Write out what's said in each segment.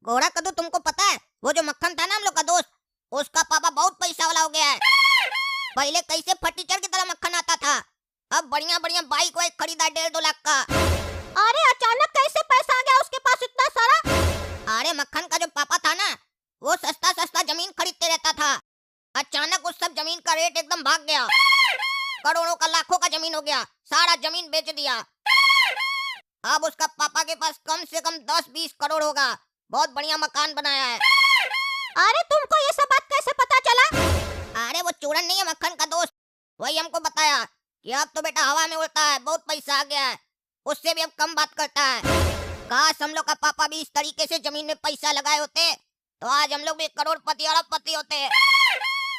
कोहरा कद्दू, तुमको पता है वो जो मक्खन था ना हम लोग का दोस्त, उसका पापा बहुत पैसा वाला हो गया है। पहले कैसे फटीचर की तरह मक्खन आता था, अब बढ़िया बढ़िया बाइक वाइक खरीदा 1.5-2 लाख का। अरे अचानक कैसे पैसा आ गया उसके पास इतना सारा? अरे मक्खन का जो पापा था ना, वो सस्ता सस्ता जमीन खरीदते रहता था। अचानक उस सब जमीन का रेट एकदम भाग गया, करोड़ों का लाखों का जमीन हो गया, सारा जमीन बेच दिया। अब उसका पापा के पास कम से कम 10-20 करोड़ होगा, बहुत बढ़िया मकान बनाया है। अरे तुमको ये सब बात कैसे पता चला? अरे वो चूरन नहीं है, मक्खन का दोस्त, वही हमको बताया कि अब तो बेटा हवा में उड़ता है, बहुत पैसा आ गया है, उससे भी अब कम बात करता है। काश हम लोग का पापा भी इस तरीके से जमीन में पैसा लगाए होते तो आज हम लोग भी करोड़पति अरबपति होते।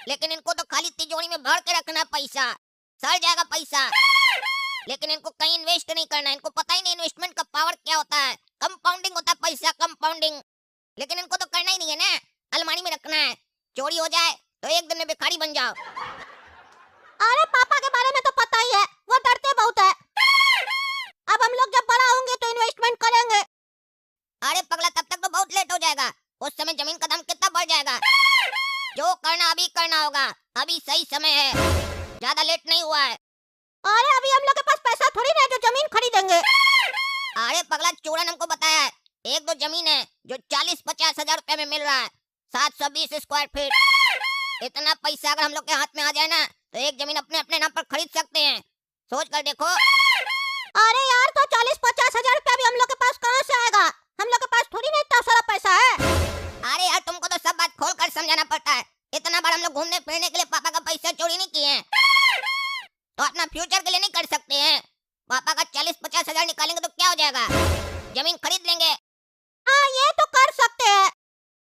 लेकिन इनको तो खाली तिजोरी में भर के रखना है पैसा, सड़ जाएगा पैसा, लेकिन इनको कहीं इन्वेस्ट नहीं करना है। इनको पता ही नहीं इन्वेस्टमेंट का पावर क्या होता है, कंपाउंडिंग होता है पैसा, कंपाउंडिंग। लेकिन इनको तो करना ही नहीं है ना, अलमारी में रखना है, चोरी हो जाए तो एक दिन में भिखारी बन जाओ। अरे पापा के बारे में तो पता ही है, वो डरते बहुत है। अब हम लोग जब बड़ा होंगे तो इन्वेस्टमेंट करेंगे। अरे पगला, तब तक तो बहुत लेट हो जाएगा, उस समय जमीन का दाम कितना बढ़ जाएगा। जो करना अभी करना होगा, अभी सही समय है, ज्यादा लेट नहीं हुआ है। अरे अभी हम लोग के पास पैसा थोड़ी ना है जो जमीन खरीदेंगे। अरे पगला, चूरन हमको बताया है, एक दो जमीन है जो 40-50 हजार रुपए में मिल रहा है, 720 स्क्वायर फीट। इतना पैसा अगर हम लोग के हाथ में आ जाए ना तो एक जमीन अपने अपने नाम पर खरीद सकते हैं, सोच कर देखो। अरे यार, तो 40-50 हजार रुपया भी हम लोग के पास कहाँ से आएगा? हम लोग के पास थोड़ी ना इतना सारा पैसा है। अरे यार, तुमको तो सब बात खोल कर समझाना पड़ता है। इतना बार हम लोग घूमने फिरने के लिए पापा का पैसा चोरी नहीं किए हैं, तो अपना फ्यूचर के लिए नहीं कर सकते हैं। पापा का 40-50 हजार निकालेंगे तो क्या हो जाएगा, जमीन खरीद लेंगे। हाँ, ये तो कर सकते हैं।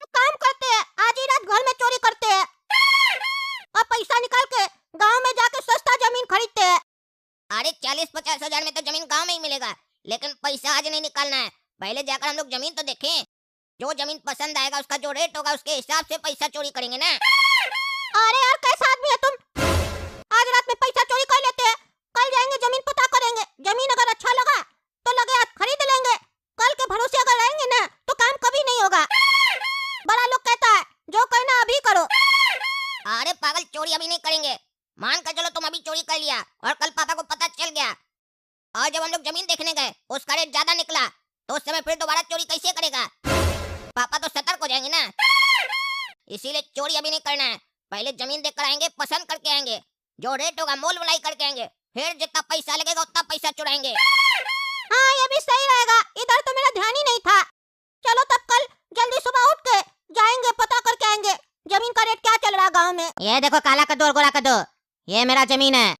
तो काम करते हैं, आज ही रात घर में चोरी करते हैं और पैसा निकाल के गांव में जाके सस्ता जमीन खरीदते हैं। अरे 40-50 हजार में तो जमीन गांव में ही मिलेगा, लेकिन पैसा आज नहीं निकालना है, पहले जाकर हम लोग जमीन तो देखें। जो जमीन पसंद आएगा, उसका जो रेट होगा, उसके हिसाब से पैसा चोरी करेंगे ना। अरे यार, कैसा आदमी है तुम? आज रात में पैसा चोरी कर लेते हैं, कल जाएंगे जमीन पता करेंगे, जमीन अगर अच्छा लगा तो लगे हाथ खरीद लेंगे। कल के भरोसे अगर रहेंगे ना तो काम कभी नहीं होगा। बड़ा लोग कहता है जो करना अभी करो। अरे पागल, चोरी अभी नहीं करेंगे, मान कर चलो तुम अभी चोरी कर लिया और कल पापा को पता चल गया, और जब हम लोग जमीन देखने गए उसका रेट ज्यादा निकला, तो उस समय फिर दोबारा चोरी कैसे करेगा? पापा तो सतर्क हो जाएंगे ना। इसीलिए चोरी अभी नहीं करना है, पहले जमीन देख कर आएंगे, पसंद करके आएंगे, जो रेट होगा मोल मलाई करके आएंगे, फिर जितना पैसा लगेगा उतना पैसा चुराएंगे। हाँ, ये भी सही रहेगा, इधर तो मेरा ध्यान ही नहीं था। चलो तब कल जल्दी सुबह उठ के जाएंगे, पता करके आएंगे जमीन का रेट क्या चल रहा है गाँव में। ये देखो काला कद्दू और गोरा कद्दू, ये मेरा जमीन है।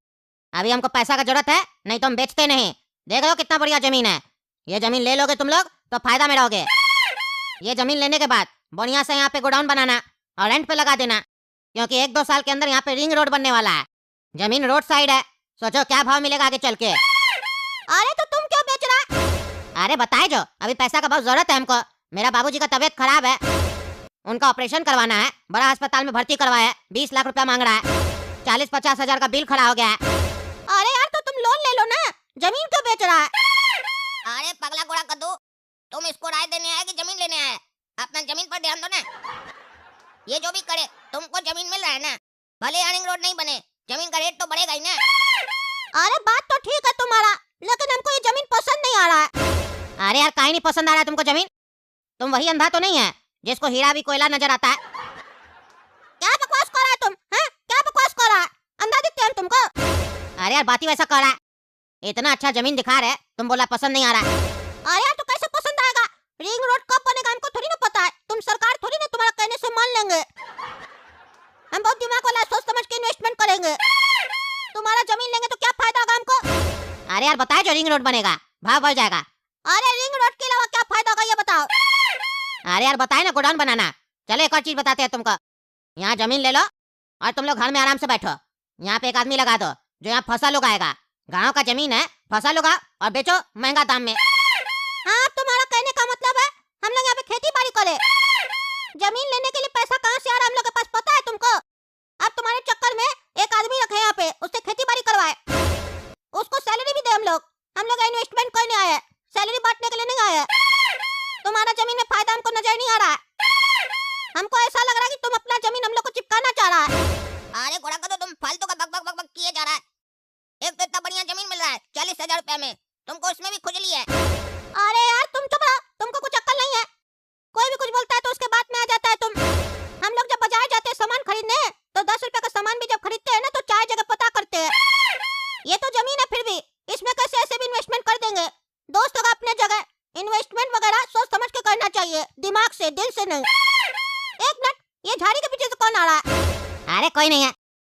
अभी हमको पैसा का जरूरत है, नहीं तो हम बेचते नहीं। देख लो कितना बढ़िया जमीन है, ये जमीन ले लोगे तुम लोग तो फायदा में रहोगे। ये जमीन लेने के बाद बढ़िया से यहाँ पे गोडाउन बनाना और रेंट पे लगा देना, क्योंकि 1-2 साल के अंदर यहाँ पे रिंग रोड बनने वाला है। जमीन रोड साइड है, सोचो क्या भाव मिलेगा आगे चल के। अरे तो तुम क्यों बेच रहा? अरे बताए जो, अभी पैसा का बहुत जरूरत है हमको। मेरा बाबूजी का तबीयत खराब है, उनका ऑपरेशन करवाना है, बड़ा अस्पताल में भर्ती करवाया है, 20 लाख रुपया मांग रहा है, 40-50 हजार का बिल खड़ा हो गया है। अरे यार, तो तुम लोन ले लो ना, जमीन क्यों बेच रहा है? अरे पगला गोरा कद्दू, तुम इसको राय देने आए कि जमीन लेने आए? अपना जमीन पर ध्यान दो ना। ये जो भी करे, तुमको जमीन मिल रहा है ना, भले अर्निंग रोड नहीं बने, जमीन का रेट तो बढ़ेगा ही ना। अरे बात तो ठीक है तुम्हारा, लेकिन हमको ये जमीन पसंद नहीं आ रहा है। अरे यार, काहे नहीं पसंद आ रहा है तुमको जमीन? तुम वही अंधा तो नहीं है जिसको हीरा भी कोयला नजर आता है? क्या बकवास कर रहा है तुम? हैं? क्या बकवास कर रहा है? अंधा दिखते हैं तुमको? अरे यार, बात ही वैसा कर रहा है, इतना अच्छा जमीन दिखा रहे, तुम बोला पसंद नहीं आ रहा है। अरे यार, तो कैसे पसंद आएगा? रिंग रोड कब बनेगा हमको थोड़ी ना पता है, तुम सरकार थोड़ी ना तुम्हारा कहने से मान लेंगे। हम बहुत दिमाग वाला सोच समझ के इन्वेस्टमेंट करेंगे। तुम्हारा जमीन लेंगे तो क्या फायदा होगा हमको? अरे यार बताए जो, रिंग रोड बनेगा, भाव बढ़ जाएगा। अरे रिंग रोड के अलावा क्या फायदा होगा ये बताओ। अरे यार बताए ना, गोडाउन बनाना। चलो एक और चीज बताते हैं तुमको, यहाँ जमीन ले लो और तुम लोग घर में आराम से बैठो। यहाँ पे एक आदमी लगा दो जो यहाँ फसल उगाएगा। गाँव का जमीन है, फसल उगा और बेचो महंगा दाम में। हाँ, तुम्हारा कहने का मतलब है हम लोग यहाँ पे खेती बाड़ी करें। जमीन लेने के लिए पैसा कहाँ से आ रहा है हम लोग के पास पता है तुमको? अब तुम्हारे चक्कर में एक आदमी रखे यहाँ पे, उससे खेती बाड़ी करवाए, उसको सैलरी भी दे। हम लोग इन्वेस्टमेंट करने आए हैं, सैलरी बांटने के लिए नहीं आए हैं। तुम्हारा जमीन जमीन में फायदा हमको नजर नहीं आ रहा है। हमको ऐसा लग रहा है कि तुम अपना जमीन हम लोग को चिपकाना चाह रहा है। अरे घोड़ा का तो तुम फालतू का बक बक बक बक किए जा रहा है। एक तो इतना बढ़िया जमीन मिल रहा है 40,000 रुपए में, तुमको उसमें भी खुजली है। अरे यार तुम चुप रहो, तुमको कुछ अक्ल नहीं है। कोई भी कुछ बोलता है तो उसके बाद में आ जाता है तुम। हम लोग जब बाजार जाते हैं सामान खरीदने तो 10 रुपए का सामान भी जब खरीदते हैं ना तो 4 जगह पता करते हैं। ये तो जमीन है फिर भी इसमें कैसे ऐसे भी इन्वेस्टमेंट कर देंगे। दोस्त होगा अपने जगह, इन्वेस्टमेंट वगैरह सोच समझ के करना चाहिए, दिमाग से, दिल से नहीं। एक मिनट, ये झाड़ी के पीछे से कौन आ रहा है? अरे कोई नहीं है,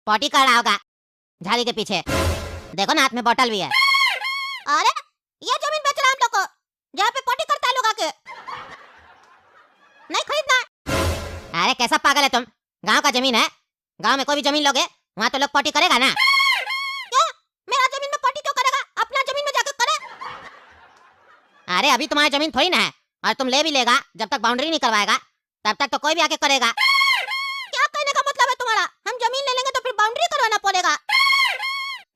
पॉटी कर रहा होगा झाड़ी के पीछे। देखो ना हाथ में बोतल भी है। अरे ये जमीन बेच रहा है हम लोग को, जहाँ पे पोटी करता है लोग आके। नहीं खरीदना है। अरे कैसा पागल है तुम, गांव का जमीन है, गांव में कोई भी जमीन लोगे वहाँ तो लोग पॉटी करेगा ना। क्या मेरा जमीन में पोटी क्यों करेगा? अपना जमीन में जाकर करे। अरे अभी तुम्हारी जमीन थोड़ी ना है, और तुम ले भी लेगा जब तक बाउंड्री नहीं करवाएगा तब तक तो कोई भी आके करेगा। क्या कहने का मतलब है तुम्हारा? हम जमीन ले लेंगे तो फिर बाउंड्री करवाना पड़ेगा,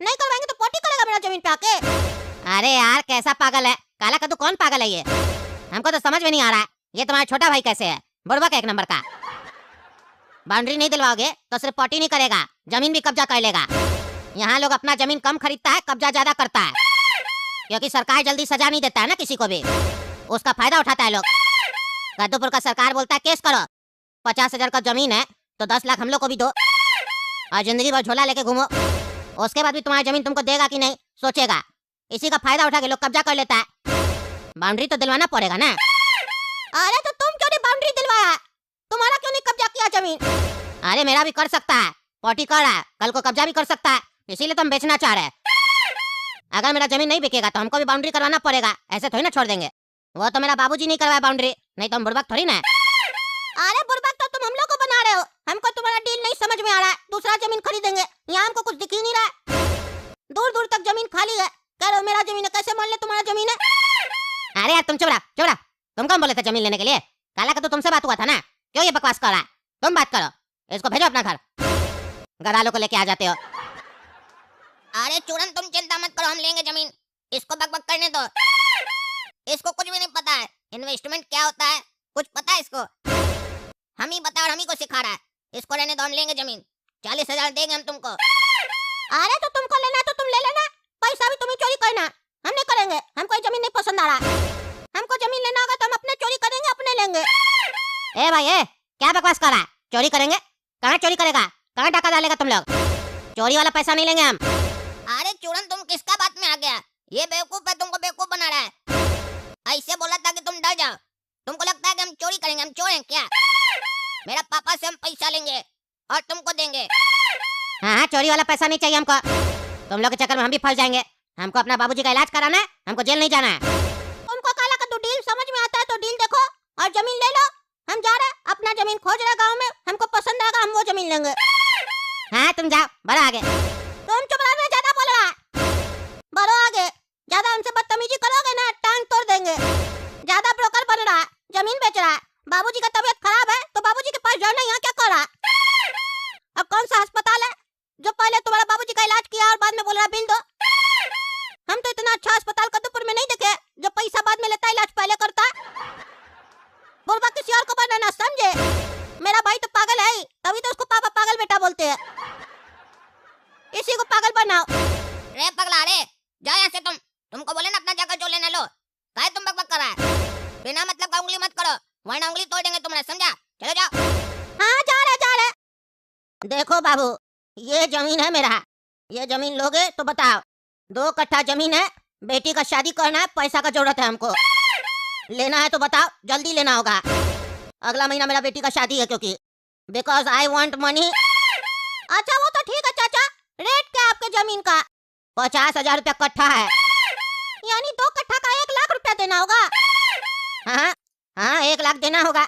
नहीं करवाएंगे तो पोटी करेगा मेरा जमीन पे आके। अरे यार कैसा पागल है, काला कद्दू कौन पागल है ये, हमको तो समझ में नहीं आ रहा है। ये तुम्हारा छोटा भाई कैसे है, बुड़बक एक नंबर का। बाउंड्री नहीं दिलवाओगे तो सिर्फ पॉटी नहीं करेगा, जमीन भी कब्जा कर लेगा। यहाँ लोग अपना जमीन कम खरीदता है, कब्जा ज्यादा करता है, क्योंकि सरकार जल्दी सजा नहीं देता है ना किसी को भी, उसका फायदा उठाता है लोग। कद्दूपुर का सरकार बोलता है केस करो, 50,000 का जमीन है तो 10 लाख हम लोग को भी दो, और जिंदगी भर झोला लेके घूमो। उसके बाद भी तुम्हारी जमीन तुमको देगा कि नहीं सोचेगा, इसी का फायदा उठा के लोग कब्जा कर लेता है। बाउंड्री तो दिलवाना पड़ेगा ना। अरे तो तुम क्यों नहीं बाउंड्री दिलवाया? तुम्हारा क्यों नहीं कब्जा किया जमीन? अरे मेरा भी कर सकता है, पॉटी कर रहा है, कल को कब्जा भी कर सकता है, इसीलिए तो हम बेचना चाह रहे हैं। अगर मेरा जमीन नहीं बिकेगा तो हमको भी बाउंड्री करवाना पड़ेगा, ऐसे थोड़ी ना छोड़ देंगे। वो तो मेरा बाबूजी नहीं करवाया बाउंड्री, नहीं तो हम बुड़बक थोड़ी ना है। अरे बुड़बक तो तुम हम लोग को बना रहे हो, हमको तुम्हारा डील नहीं समझ में आ रहा है। दूसरा जमीन खरीदेंगे, यहाँ हमको कुछ दिख ही नहीं रहा है। दूर दूर तक जमीन खाली है, कह रहे हो मेरा जमीन है, कैसे मान ले तुम्हारा जमीन है? अरे यार तुम चुप रहो, तुम कौन बोले थे जमीन लेने के लिए? काला का तो तुमसे बात हुआ था ना, क्यों ये बकवास कर रहा है? तुम बात करो, इसको भेजो अपना घर, गदालों को लेके आ जाते हो। अरे चूरन तुम चिंता मत करो, हम लेंगे जमीन, इसको बक बक करने दो। इसको कुछ भी नहीं पता है इन्वेस्टमेंट क्या होता है, कुछ पता है इसको? हम ही बता और हम ही को सिखा रहा है। इसको रहने दो, हम लेंगे जमीन, 40,000 देंगे हम तुमको। अरे तो तुमको लेना है तो तुम ले लेना, पैसा भी तुम्हें चोरी करना, हम नहीं करेंगे। हमको ये जमीन नहीं पसंद आ रहा, हमको जमीन लेना होगा तो हम अपने चोरी करेंगे, अपने लेंगे। ए भाई ए, क्या बकवास कर रहा है? चोरी करेंगे? कहाँ चोरी करेगा, कहाँ डाका डालेगा तुम लोग? चोरी वाला पैसा नहीं लेंगे हम। अरे चूरन तुम किसका बात में आ गया? ये बेवकूफ है, तुमको बेवकूफ बना रहा है। ऐसे बोला था कि तुम डर जाओ, तुमको लगता है कि हम चोरी करेंगे? हम चोर हैं क्या? मेरा पापा से हम पैसा लेंगे और तुमको देंगे। हाँ चोरी वाला पैसा नहीं चाहिए हमको, तुम लोग के चक्कर में हम भी फंस जाएंगे। हमको अपना बाबूजी का इलाज कराना है, हमको जेल नहीं जाना है। तुमको काला कद्दू डील समझ में आता है तो डील देखो और जमीन ले लो। हम जा रहे हैं, अपना जमीन खोज रहे गाँव में, हमको पसंद आएगा हम वो जमीन लेंगे। हाँ तुम जाओ, बढ़ो आगे। तुम चुप रहो, ज्यादा बोल रहा है। बढ़ो आगे, ज्यादा हमसे बदतमीजी करोगे ना टांग तोड़ देंगे। ज्यादा ब्रोकर बन रहा है, जमीन बेच रहा है। बाबूजी का तबीयत खराब है तो बाबूजी के पास जाना, यहाँ क्या कर रहा है? अब कौन सा अस्पताल है जो पहले तुम्हारा बाबूजी का इलाज किया और बाद में बोल रहा बिल दो? हम तो इतना अच्छा अस्पताल कद्दूपुर में नहीं देखे जो पैसा बाद में लेता, इलाज पहले करता। बोलबा किसी और को बनाना, समझे? मेरा भाई तो पागल है ही, तभी तो उसको पापा पागल बेटा बोलते हैं। इसी को पागल बनाओ। रे पगला रे, जाओ यहाँ से तुमको बोले ना अपना जगह जो लेने लो, काहे तुम बक बक कर रहा है? बिना मतलब का उंगली मत करो, वरना उंगली तोड़ देंगे तुम्हारे, समझा? चलो जाओ। हाँ जा रहे। देखो बाबू, ये जमीन है मेरा, ये जमीन लोगे तो बताओ। 2 कट्ठा जमीन है, बेटी का शादी करना है, पैसा का जरूरत है हमको, लेना है तो बताओ, जल्दी लेना होगा। अगला महीना मेरा बेटी का शादी है, क्योंकि बिकॉज आई वांट मनी। अच्छा वो तो ठीक है चाचा, रेट क्या आपके जमीन का? 50,000 रुपया कट्ठा है। यानी 2 कट्ठा का 1 लाख रुपया देना होगा? हाँ 1 लाख देना होगा।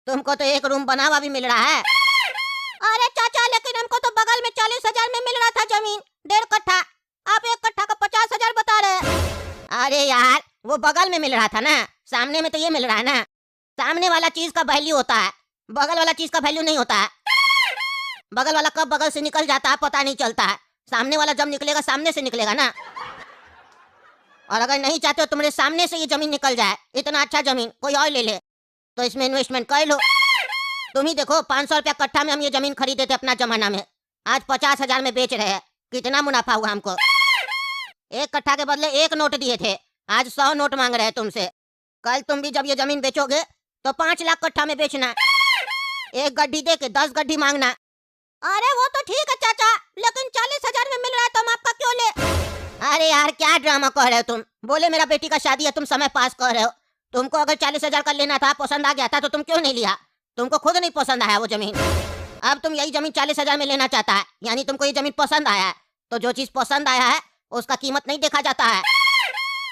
तुमको तो 1 रूम बना हुआ भी मिल रहा है। अरे चाचा लेकिन हमको तो बगल में 40,000 में मिल रहा था जमीन, 1.5 कट्ठा। आप 1 कट्ठा का 50,000 बता रहे हैं। अरे यार वो बगल में मिल रहा था ना, सामने में तो ये मिल रहा है ना। सामने वाला चीज का वैल्यू होता है, बगल वाला चीज का वैल्यू नहीं होता है। बगल वाला कब बगल से निकल जाता है पता नहीं चलता है, सामने वाला जब निकलेगा सामने से निकलेगा ना। और अगर नहीं चाहते हो तुम्हारे सामने से ये जमीन निकल जाए, इतना अच्छा जमीन कोई और ले ले, तो इसमें इन्वेस्टमेंट कर लो। तुम ही देखो 500 रुपया कट्ठा में हम ये जमीन खरीदे थे अपना जमाना में, आज 50,000 में बेच रहे हैं। कितना मुनाफा हुआ हमको। एक कट्ठा के बदले 1 नोट दिए थे, आज 100 नोट मांग रहे हैं तुमसे। कल तुम भी जब ये जमीन बेचोगे तो 5 लाख कट्ठा में बेचना। एक गड्ढी दे के 10 गड्ढी मांगना। अरे वो तो ठीक है चाचा, लेकिन 40,000 में मिल रहा है तो हम आपका क्यों ले? अरे यार क्या ड्रामा कर रहे हो तुम। बोले मेरा बेटी का शादी है, तुम समय पास कर रहे हो। तुमको अगर 40,000 का लेना था, पसंद आ गया था तो तुम क्यों नहीं लिया? तुमको खुद नहीं पसंद आया वो जमीन। अब तुम यही जमीन 40,000 में लेना चाहता है, यानी तुमको ये जमीन पसंद आया है। तो जो चीज पसंद आया है उसका कीमत नहीं देखा जाता है।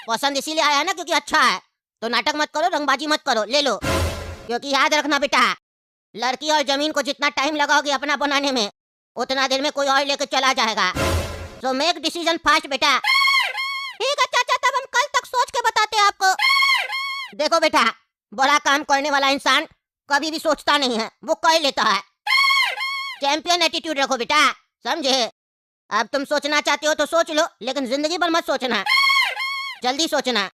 पसंद इसीलिए आया है ना क्योंकि अच्छा है। तो नाटक मत करो, रंगबाजी मत करो, ले लो। क्योंकि याद रखना बेटा, लड़की और जमीन को जितना टाइम लगाओगे अपना बनाने में, उतना देर में कोई और लेके चला जाएगा। सो मेक डिसीजन फास्ट बेटा। ठीक है चाचा, तब हम कल तक सोच के बताते हैं आपको। देखो बेटा, बड़ा काम करने वाला इंसान कभी भी सोचता नहीं है, वो कर लेता है। चैंपियन एटीट्यूड रखो बेटा, समझे? अब तुम सोचना चाहते हो तो सोच लो, लेकिन जिंदगी भर मत सोचना। जल्दी सोचना,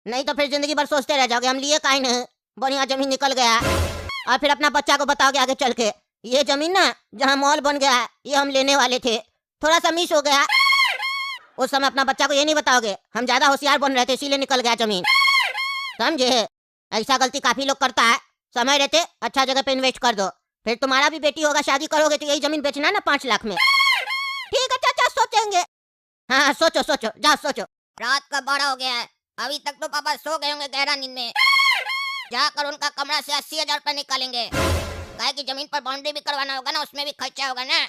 नहीं तो फिर जिंदगी भर सोचते रह जाओगे हम लिए काहे नहीं, बढ़िया जमीन निकल गया। और फिर अपना बच्चा को बताओगे आगे चल के, ये जमीन ना जहाँ मॉल बन गया है ये हम लेने वाले थे, थोड़ा सा मिस हो गया। उस समय अपना बच्चा को ये नहीं बताओगे हम ज्यादा होशियार बन रहे थे इसीलिए निकल गया जमीन, समझे? ऐसा गलती काफी लोग करता है। समय रहते अच्छा जगह पे इन्वेस्ट कर दो, फिर तुम्हारा भी बेटी होगा, शादी करोगे तो यही जमीन बेचना ना 5 लाख में। ठीक है चाचा, सोचेंगे। हाँ सोचो सोचो, जाओ सोचो। रात का 12 हो गया है, अभी तक तो पापा सो गए होंगे गहरा नींद में। जाकर उनका कमरा से 80,000 रुपए निकालेंगे। काहे की जमीन पर बाउंड्री भी करवाना होगा ना, उसमें भी खर्चा होगा ना।